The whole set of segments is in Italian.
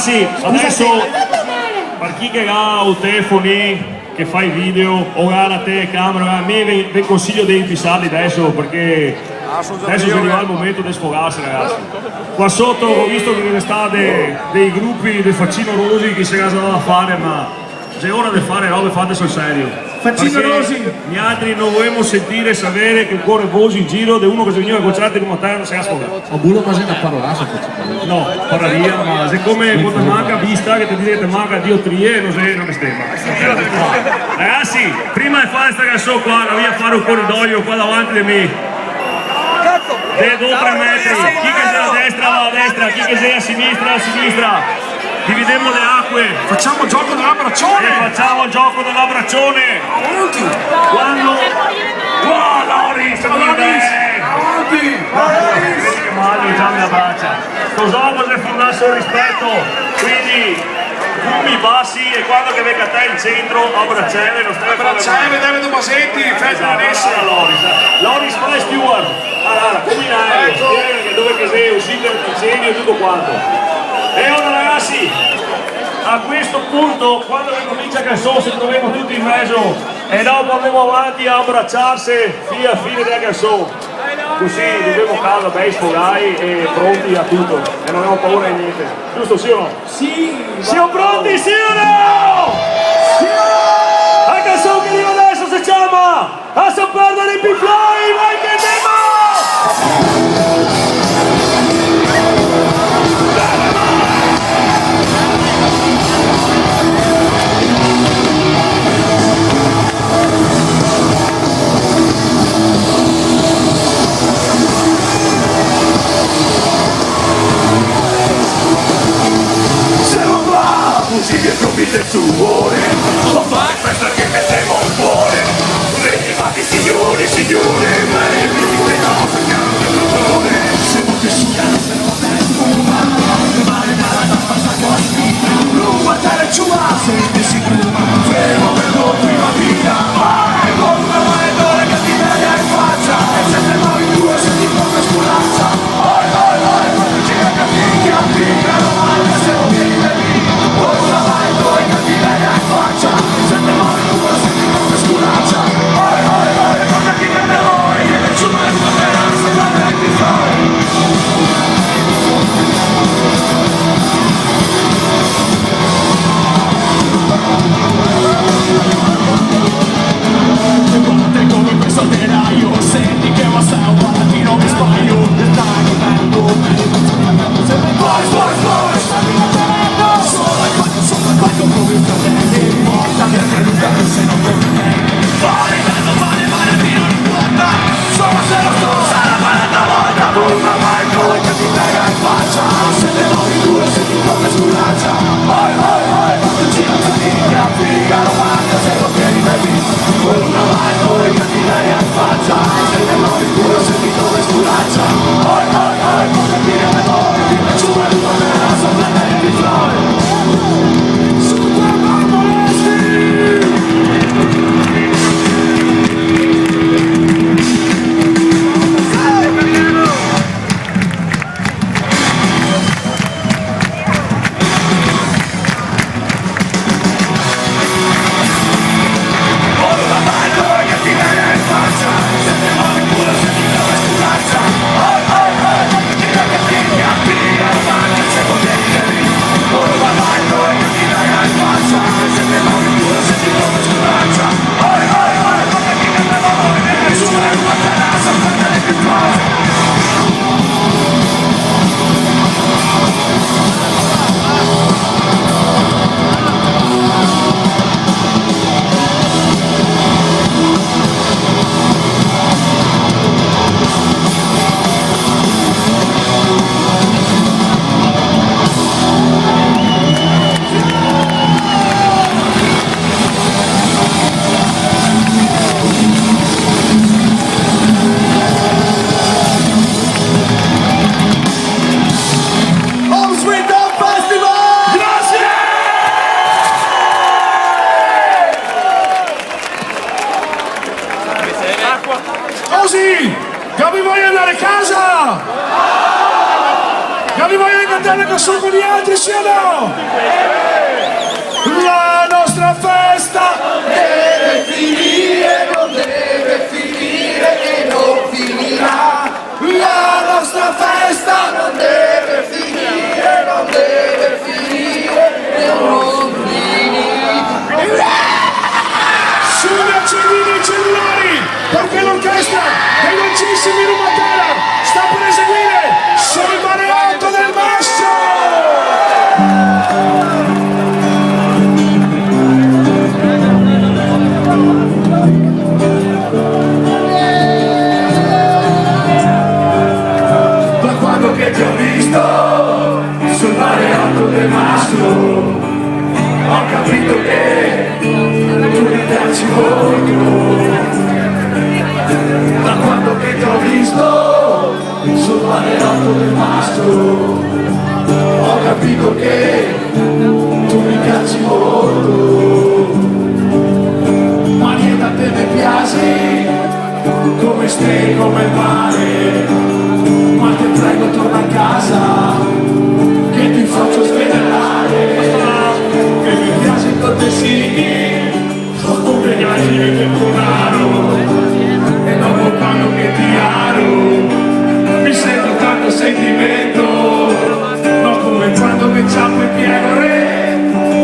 Ragazzi, adesso per chi che ha un telefono che fa i video o ha la telecamera, a me vi consiglio di fissarli adesso perché adesso si arriva il momento di sfogarsi, ragazzi. Qua sotto ho visto che state dei gruppi di faccino rosi che si casano da fare, ma c'è ora di fare robe fatte sul serio. Faccino rosi! Gli altri non vogliamo sentire e sapere che corre voci in giro di uno che si veniva a concerti come te non si è sfogato. Ho bulo quasi da parlare se no, parlaria, ma siccome quando manca vista che ti dire che manca diottrie non mi stemma. Ragazzi, prima di fare questa canzone qua, la via a fare un corridoio qua davanti di me. De 2 o 3 metri, chi che sia a destra va a destra, chi che sia a sinistra. Dividiamo le acque. Facciamo gioco dell'abbraccione! Facciamo il gioco dell'abbraccione! Avanti! Quando... Wow, Loris! Avanti! Vedi che male, già mi abbraccia. Cos'ho se fondasse il rispetto? Quindi, fumi bassi e quando che venga a te il centro, abbracciare, non stai Abbracciare, Davide Basetti, Fedra Nesse. Loris, fai steward. Allora, come in aereo, dove che sei uscito dall'incendio e tutto quanto. E ora ragazzi, a questo punto, quando comincia il canzone, ci troviamo tutti in mezzo e dopo andiamo avanti a abbracciarsi fino alla fine della canzone. Così dobbiamo casa, bei sfogati e pronti a tutto e non abbiamo paura di niente. Giusto, sì o no? Sì! Siamo pronti, sì o no? Sì! La canzone che arriva adesso si chiama A San perdere i P-Fly, vai che andiamo! Sigue convinto il suore, lo fai festa che mettevo il cuore. Ritmati signore, ma è più di quella cosa che hanno il dolore. Se molti succhiano se non va bene fuma, male dalla tappa sta quasi. Non guardare giù a se ti si fuma, fermo per la prima vita. Vai con una maledore che ti taglia in faccia, e se te muovi tu e senti come sculazza. Oi, quando gira che applica, non manca se non vieni da lì. Ora vai, due cattiveria in faccia, se te muovi tu e senti come sculaccia. Oi, guarda chi cade voi, che nessuno è una speranza, guarda che ti fai. Guardate come questo telaio, senti che va sei un palatino che sbaglio. Dai, bello, boys, sopra quanto come un fratelli, porta che creduta che se non torni. Vale, fino non importa, solo se lo sto, sarà quell'altra volta. Una mai poi che ti pega in faccia, se te muovi tu e senti come sculaccia. Oi, quando gira che applica, non manca se lo tieni baby. Una mai poi che ti pega in faccia, se te muovi tu e senti come sculaccia. Oi, quando tira le mani, ti faccio una tua vera, sopra te ti fai. Super Barbaresti! Ma vi voglio ricordare che sono con gli altri, sì o no? La nostra festa Deve finire, non deve finire e non finirà. la nostra festa Non deve finire, non deve finire e non finirà. sulle accendini i cellulari, perché l'orchestra dei dolcissimi Rumatera sta per eseguire sul Mareotto del Mastro. Da quando che ti ho visto sul Mareotto del Mastro, ho capito che tu mi piaci molto. Da quando che ti ho visto sul Mareotto del Mastro, ho capito che tu mi piaci molto. Ma niente a te mi piaci, come stai, come il mare. Ma ti prego torna a casa, che ti faccio svegliare. Che mi piace i cortesini, sono come gatti del denaro. E dopo quando che ti aro, mi sento tanto sentimento. Non come quando mi ciampo in piede,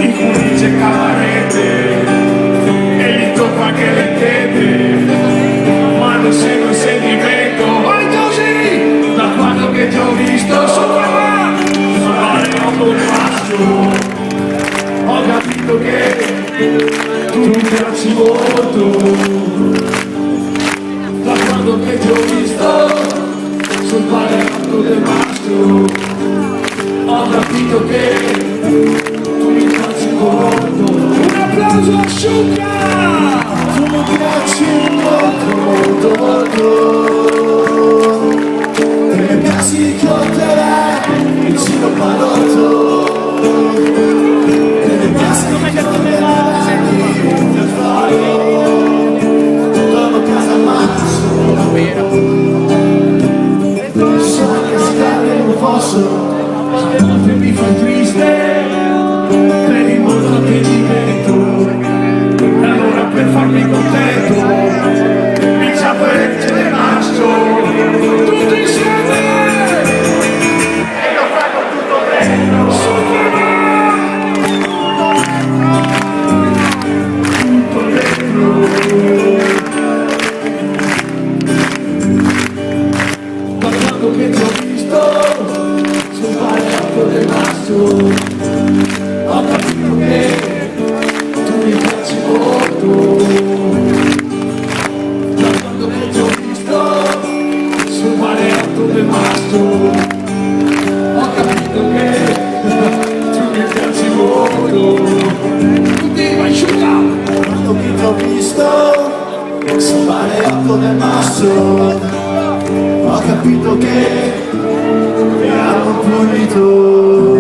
in cui dice cavarete, e gli tocco anche le tette, ma non sento il sentimento. Vai così! Da quando che ti ho visto sopra Mareotto del Mastro, ho capito che tu mi piaci molto. Da quando che ti ho visto sul Mareotto del Mastro, ho capito che tu mi piaci molto. Un applauso a Sciucca! Tu mi piaci molto, molto, molto. E mi piaci con te vicino al palotto. E mi piaci con te nel faro, torno a casa mazzo. So che stare non posso, a volte mi fai triste, credi molto che divento. E allora per farmi contento mi ciapperecce del mastro, tutti insieme, e lo fai con tutto dentro. Tutto dentro. Da quando che ti ho visto sul Mareotto del Mastro, ho capito che tu mi piaci molto. Da quando che ti ho visto sul Mareotto del Mastro, ho capito che tu mi piaci molto. Tutti vai Sciucca! Da quando che ti ho visto sul Mareotto del Mastro, ho capito che mi hanno punito.